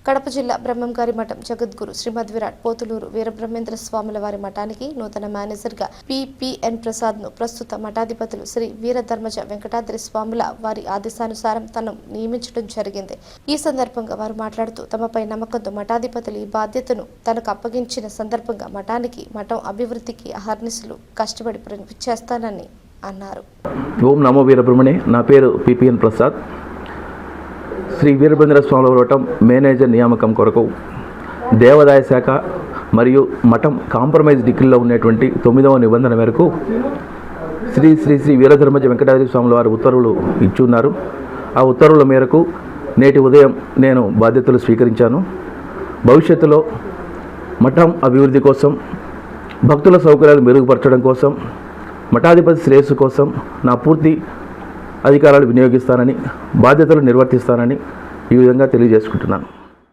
కడప జిల్లా బ్రహ్మంగారి మఠం జగద్గురు శ్రీమద్ విరాట్ పోతులూరు వీరబ్రహ్మేంద్ర స్వాముల వారి మఠానికి నూతన మేనేజర్గా పిపిఎన్ ప్రసాద్ను ప్రస్తుత మఠాధిపతులు శ్రీ వీరధర్మజ వెంకటాద్రి స్వాముల వారి ఆదేశానుసారం తను నియమించడం జరిగింది. ఈ సందర్భంగా వారు మాట్లాడుతూ తమపై నమ్మకంతో మఠాధిపతులు ఈ బాధ్యతను తనకు అప్పగించిన సందర్భంగా మఠం అభివృద్ధికి అహర్నిశలు కష్టపడి చేస్తానని అన్నారు. ఓం నమో వీరబ్రహ్మణే. నా పేరు పిపిఎన్ ప్రసాద్. శ్రీ వీరబ్రహ్మేంద్ర స్వాముల మఠం మేనేజర్ నియామకం కొరకు దేవాదాయ శాఖ మరియు మఠం కాంప్రమైజ్ డిగ్రీలో ఉన్నటువంటి 9వ నిబంధన మేరకు శ్రీ శ్రీ శ్రీ వీరధర్మజ వెంకటాద్రి స్వాముల వారి ఉత్తర్వులు ఇచ్చున్నారు. ఆ ఉత్తర్వుల మేరకు నేటి ఉదయం నేను బాధ్యతలు స్వీకరించాను. భవిష్యత్తులో మఠం అభివృద్ధి కోసం, భక్తుల సౌకర్యాలు మెరుగుపరచడం కోసం, మఠాధిపతి శ్రేయస్సు కోసం నా పూర్తి అధికారాలు వినియోగిస్తానని, బాధ్యతలు నిర్వర్తిస్తానని ఈ విధంగా తెలియజేసుకుంటున్నాను.